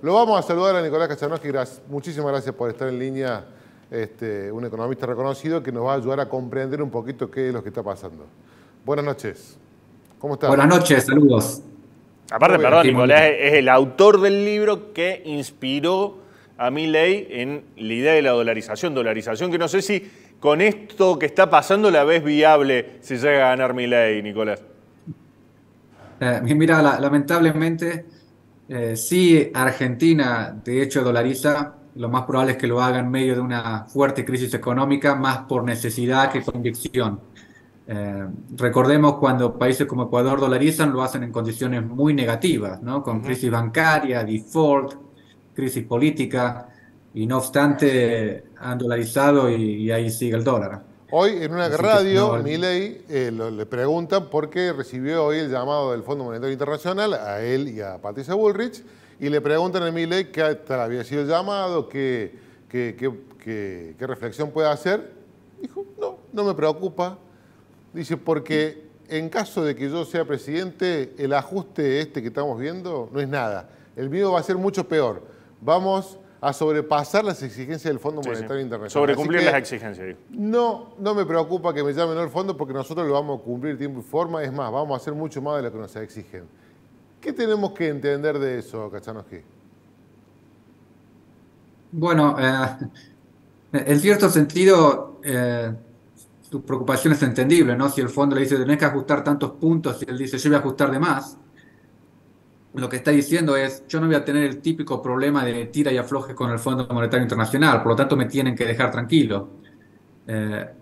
lo vamos a saludar a Nicolás Kachanowski. Muchísimas gracias por estar en línea. Un economista reconocido que nos va a ayudar a comprender un poquito qué es lo que está pasando. Buenas noches. ¿Cómo estás? Buenas noches, saludos. Aparte, perdón, Nicolás es el autor del libro que inspiró a Milei en la idea de la dolarización. Dolarización que no sé si con esto que está pasando la ves viable si llega a ganar Milei, Nicolás. Mira, lamentablemente, si Argentina de hecho dolariza, lo más probable es que lo haga en medio de una fuerte crisis económica, más por necesidad que convicción. Recordemos cuando países como Ecuador dolarizan, lo hacen en condiciones muy negativas, ¿no? Con crisis bancaria, default, crisis política, y no obstante han dolarizado y ahí sigue el dólar. Hoy en una radio, Milei le preguntan por qué recibió hoy el llamado del Fondo Monetario Internacional a él y a Patricia Bullrich, y le preguntan a Milei qué tal había sido el llamado, qué reflexión puede hacer. Dijo, no me preocupa. Dice, porque en caso de que yo sea presidente, el ajuste que estamos viendo no es nada. El mío va a ser mucho peor. Vamos a sobrepasar las exigencias del Fondo Monetario Internacional. Sobrecumplir las exigencias. No me preocupa que me llamen al fondo porque nosotros lo vamos a cumplir tiempo y forma. Es más, vamos a hacer mucho más de lo que nos exigen. ¿Qué tenemos que entender de eso, Kachanowski? Bueno, en cierto sentido, su preocupación es entendible, ¿no? Si el fondo le dice, tenés que ajustar tantos puntos y él dice, yo voy a ajustar de más, lo que está diciendo es, yo no voy a tener el típico problema de tira y afloje con el Fondo Monetario Internacional, por lo tanto me tienen que dejar tranquilo.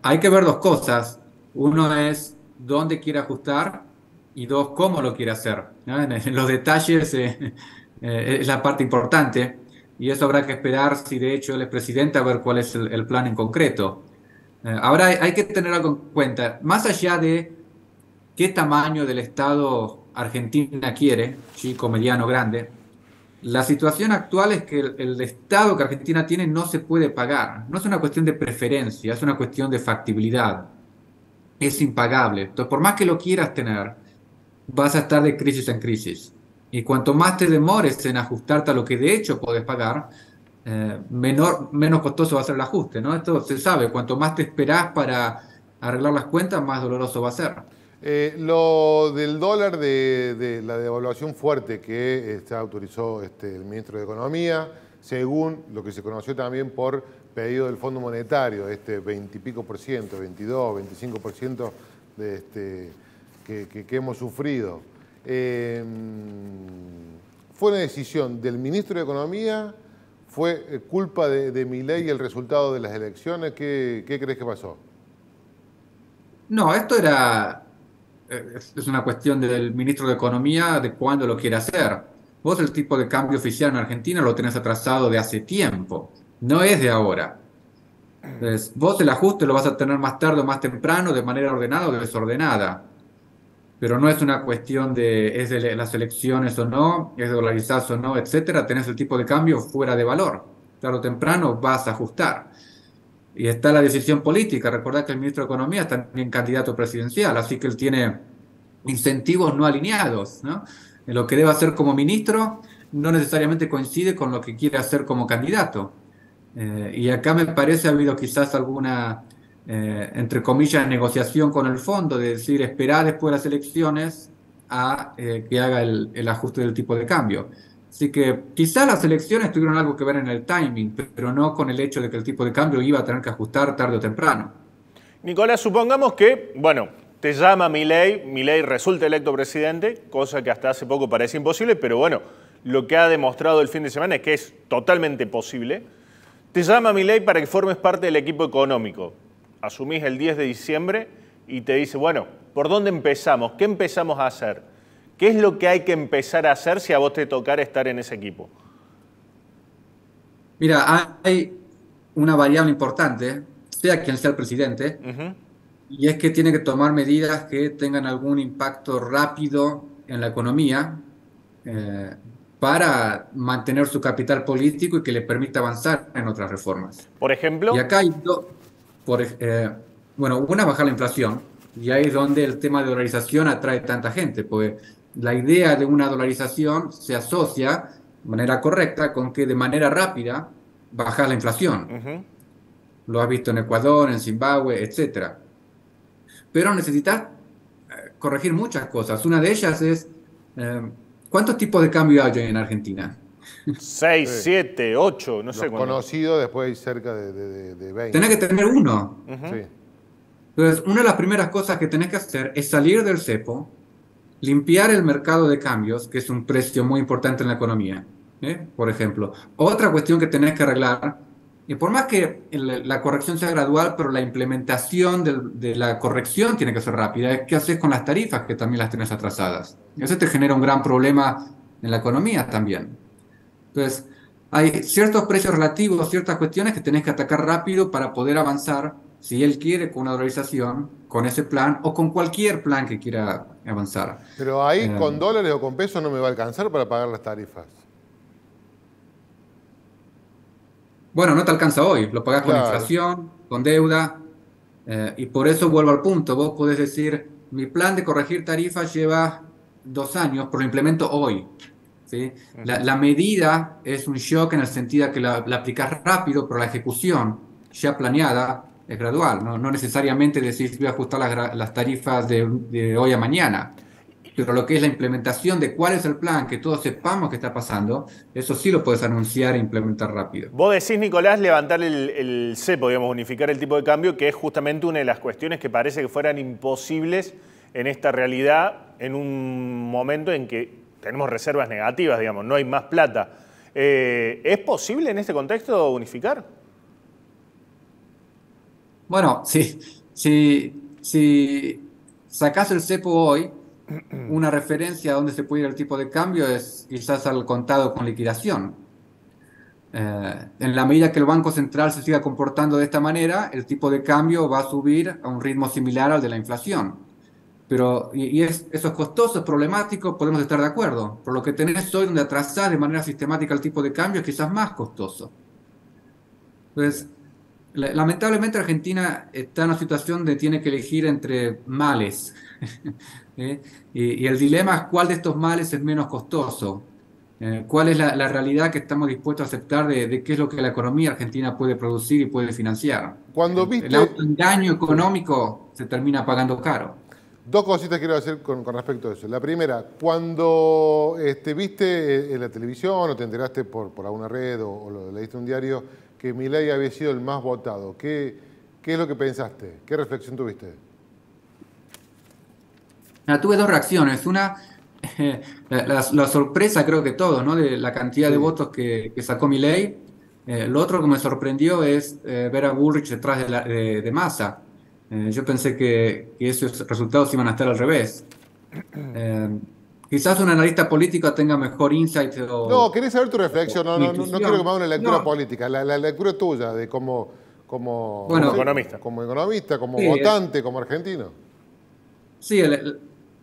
Hay que ver dos cosas. Uno es dónde quiere ajustar y dos, cómo lo quiere hacer, ¿no? En los detalles es la parte importante y eso habrá que esperar si de hecho él es presidente a ver cuál es el plan en concreto. Ahora hay que tener algo en cuenta, más allá de qué tamaño del Estado Argentina quiere, chico, mediano, grande, la situación actual es que el Estado que Argentina tiene no se puede pagar. No es una cuestión de preferencia, es una cuestión de factibilidad. Es impagable. Entonces, por más que lo quieras tener, vas a estar de crisis en crisis. Y cuanto más te demores en ajustarte a lo que de hecho podés pagar, menos costoso va a ser el ajuste, ¿no? Esto se sabe. Cuanto más te esperás para arreglar las cuentas, más doloroso va a ser. Lo del dólar, de la devaluación fuerte que autorizó el ministro de Economía, según lo que se conoció también por pedido del Fondo Monetario, 20 y pico por ciento, 22, 25% que hemos sufrido. ¿Fue una decisión del ministro de Economía? ¿Fue culpa de Milei el resultado de las elecciones? ¿Qué crees que pasó? No, esto es una cuestión del ministro de Economía de cuándo lo quiere hacer. Vos el tipo de cambio oficial en Argentina lo tenés atrasado de hace tiempo, no es de ahora. Entonces, vos el ajuste lo vas a tener más tarde o más temprano, de manera ordenada o desordenada. Pero no es una cuestión es de las elecciones o no, es de dolarizarse o no, etcétera. Tenés el tipo de cambio fuera de valor. Tarde o temprano vas a ajustar. Y está la decisión política. Recordad que el ministro de Economía es también candidato presidencial, así que él tiene incentivos no alineados, ¿no? Lo que debe hacer como ministro no necesariamente coincide con lo que quiere hacer como candidato. Y acá me parece ha habido quizás alguna, entre comillas, negociación con el fondo, de decir, esperar después de las elecciones a que haga el ajuste del tipo de cambio. Así que quizás las elecciones tuvieron algo que ver en el timing, pero no con el hecho de que el tipo de cambio iba a tener que ajustar tarde o temprano. Nicolás, supongamos que, bueno, te llama Milei resulta electo presidente, cosa que hasta hace poco parecía imposible, pero bueno, lo que ha demostrado el fin de semana es que es totalmente posible. Te llama Milei para que formes parte del equipo económico. Asumís el 10 de diciembre y te dice, bueno, ¿por dónde empezamos? ¿Qué empezamos a hacer? ¿Qué es lo que hay que empezar a hacer si a vos te tocara estar en ese equipo? Mira, hay una variable importante, sea quien sea el presidente, y es que tiene que tomar medidas que tengan algún impacto rápido en la economía para mantener su capital político y que le permita avanzar en otras reformas. Por ejemplo. Y acá hay bueno, una, bajar la inflación, y ahí es donde el tema de dolarización atrae tanta gente, porque la idea de una dolarización se asocia de manera correcta con que de manera rápida bajas la inflación. Ujú. Lo has visto en Ecuador, en Zimbabue, etcétera. Pero necesitas corregir muchas cosas. Una de ellas es, ¿cuántos tipos de cambio hay en Argentina? 6, Sí. 7, 8, no sé Los cuánto. conocidos, después hay cerca de 20. Tenés que tener uno. Sí. Entonces, una de las primeras cosas que tenés que hacer es salir del cepo, limpiar el mercado de cambios, que es un precio muy importante en la economía, por ejemplo. Otra cuestión que tenés que arreglar, y por más que la corrección sea gradual, pero la implementación de la corrección tiene que ser rápida, es qué haces con las tarifas, que también las tenés atrasadas. Eso te genera un gran problema en la economía también. Entonces, hay ciertos precios relativos, ciertas cuestiones que tenés que atacar rápido para poder avanzar, si él quiere, con una dolarización, con ese plan o con cualquier plan que quiera avanzar. Pero ahí Eh, con dólares o con pesos no me va a alcanzar para pagar las tarifas. bueno, no te alcanza hoy, lo pagás con Claro. inflación, con deuda, y por eso vuelvo al punto. Vos podés decir, mi plan de corregir tarifas lleva 2 años, pero lo implemento hoy. ¿Sí? La medida es un shock en el sentido de que la aplicás rápido, pero la ejecución ya planeada es gradual. No necesariamente decís voy a ajustar las tarifas de hoy a mañana, pero lo que es la implementación de cuál es el plan, que todos sepamos qué está pasando, eso sí lo puedes anunciar e implementar rápido. Vos decís, Nicolás, levantar el cepo, digamos, unificar el tipo de cambio, que es justamente una de las cuestiones que parece que fueran imposibles en esta realidad, en un momento en que tenemos reservas negativas, digamos, no hay más plata. ¿Es posible en este contexto unificar? Bueno, si sacás el cepo hoy, una referencia a dónde se puede ir el tipo de cambio es quizás al contado con liquidación. En la medida que el Banco Central se siga comportando de esta manera, el tipo de cambio va a subir a un ritmo similar al de la inflación. Pero, eso es costoso, es problemático, podemos estar de acuerdo. Por lo que tenés hoy donde atrasás de manera sistemática el tipo de cambio es quizás más costoso. Entonces, lamentablemente Argentina está en una situación donde tiene que elegir entre males. ¿eh? Y el dilema es cuál de estos males es menos costoso. ¿Cuál es la realidad que estamos dispuestos a aceptar de qué es lo que la economía argentina puede producir y puede financiar? Cuando El viste... autoengaño Sí. económico se termina pagando caro. Dos cositas quiero hacer con respecto a eso. La primera, cuando viste en la televisión o te enteraste por alguna red o lo leíste en un diario que Milei había sido el más votado, ¿qué es lo que pensaste? ¿Qué reflexión tuviste? Tuve dos reacciones. Una, la sorpresa, creo que todos, ¿no? De la cantidad de Sí. votos que sacó Milei. Lo otro que me sorprendió es ver a Bullrich detrás de Massa. Yo pensé que esos resultados iban a estar al revés. Eh, Quizás un analista político tenga mejor insight No, quería saber tu reflexión. o No quiero que me haga intuición. una lectura No, política. La lectura tuya de como, no Como bueno, sé, economista. como economista, como sí, votante, como argentino. sí,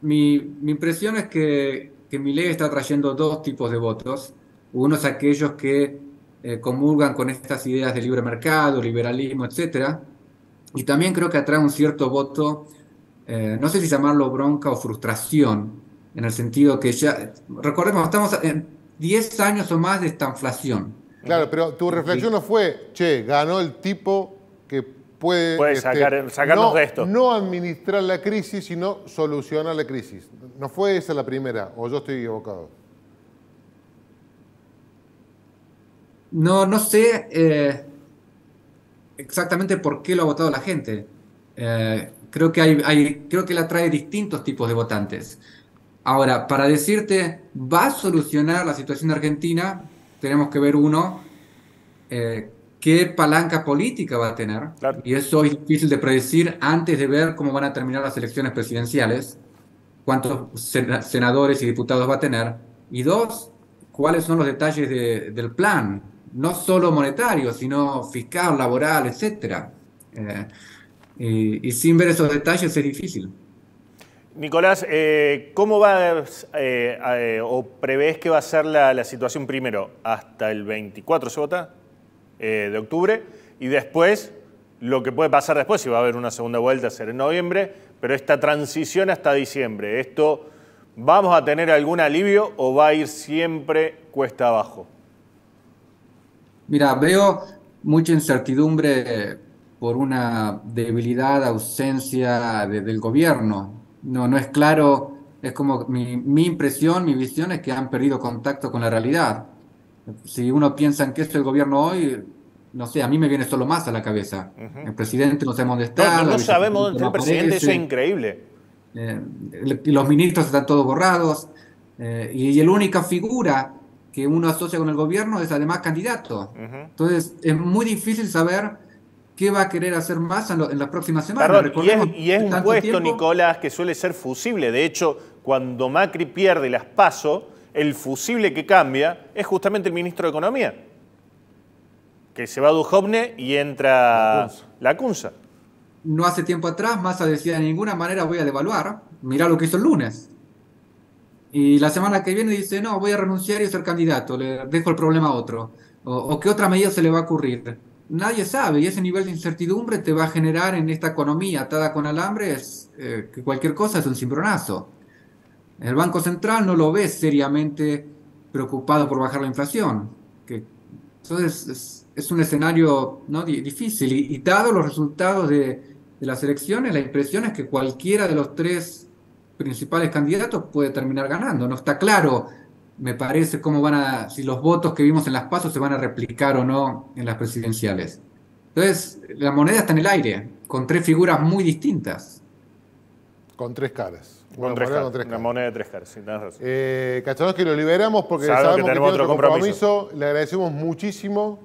mi impresión es que Milei está trayendo dos tipos de votos. Uno es aquellos que comulgan con estas ideas de libre mercado, liberalismo, etcétera. Y también creo que atrae un cierto voto, no sé si llamarlo bronca o frustración, en el sentido que ya, recordemos, estamos en 10 años o más de esta inflación. Claro, pero tu reflexión no fue, che, ganó el tipo que puede Puede sacarnos de esto. no administrar la crisis, sino solucionar la crisis. ¿No fue esa la primera? ¿O yo estoy equivocado? No sé exactamente por qué lo ha votado la gente. Creo que creo que él atrae distintos tipos de votantes. Ahora, para decirte, ¿va a solucionar la situación de Argentina? Tenemos que ver uno, qué palanca política va a tener. Claro. Y eso es difícil de predecir antes de ver cómo van a terminar las elecciones presidenciales, cuántos senadores y diputados va a tener. Y dos, cuáles son los detalles del plan, no solo monetario, sino fiscal, laboral, etcétera. Y sin ver esos detalles es difícil. Nicolás, ¿cómo va o prevés que va a ser la situación primero? ¿Hasta el 24 se vota de octubre? Y después, lo que puede pasar después, si va a haber una segunda vuelta, será en noviembre, pero esta transición hasta diciembre, ¿esto ¿vamos a tener algún alivio o va a ir siempre cuesta abajo? Mira, veo mucha incertidumbre por una debilidad, ausencia del gobierno. No es claro, es como mi impresión, mi visión es que han perdido contacto con la realidad. Si uno piensa en qué es el gobierno hoy, no sé, a mí me viene solo más a la cabeza. El presidente no sabemos dónde está, No la sabemos dónde vicepresidenta está no el presidente, eso es aparece, increíble. los ministros están todos borrados, y la única figura que uno asocia con el gobierno es además candidato. Entonces, es muy difícil saber qué va a querer hacer Massa en las próximas semanas. Perdón, Recordemos y es un tanto puesto, tiempo. Nicolás, que suele ser fusible. De hecho, cuando Macri pierde las PASO, el fusible que cambia es justamente el ministro de Economía, que se va a Duhovne y entra Lacunza. No hace tiempo atrás, Massa decía, de ninguna manera voy a devaluar. Mirá lo que hizo el lunes. Y la semana que viene dice, no, voy a renunciar y ser candidato, le dejo el problema a otro. O qué otra medida se le va a ocurrir. Nadie sabe, y ese nivel de incertidumbre te va a generar en esta economía atada con alambres que cualquier cosa es un cimbronazo. El Banco Central no lo ve seriamente preocupado por bajar la inflación. Entonces es un escenario, ¿no?, difícil. Y dado los resultados de las elecciones, la impresión es que cualquiera de los tres principales candidatos puede terminar ganando. No está claro, me parece, si los votos que vimos en las PASO se van a replicar o no en las presidenciales. Entonces, la moneda está en el aire, con tres figuras muy distintas. Con tres caras. Una moneda de tres caras, sí, tenés razón. Kachanowski, lo liberamos porque sabemos que tiene otro compromiso. Le agradecemos muchísimo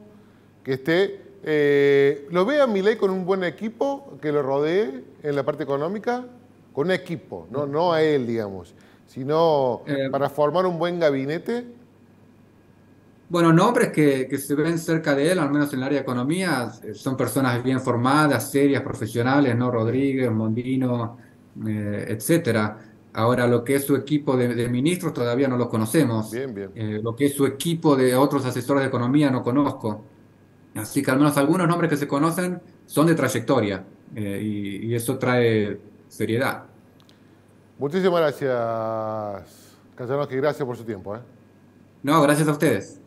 que esté. ¿Lo ve a Milei con un buen equipo que lo rodee en la parte económica? Con un equipo, no a él, digamos, sino para formar un buen gabinete. Bueno, nombres que se ven cerca de él, al menos en el área de economía, son personas bien formadas, serias, profesionales, ¿no? Rodríguez, Mondino, etcétera. Ahora, lo que es su equipo de ministros todavía no los conocemos. Bien. Lo que es su equipo de otros asesores de economía no conozco. Así que al menos algunos nombres que se conocen son de trayectoria, y eso trae seriedad. Muchísimas gracias, Kachanowski. Gracias por su tiempo. No, gracias a ustedes.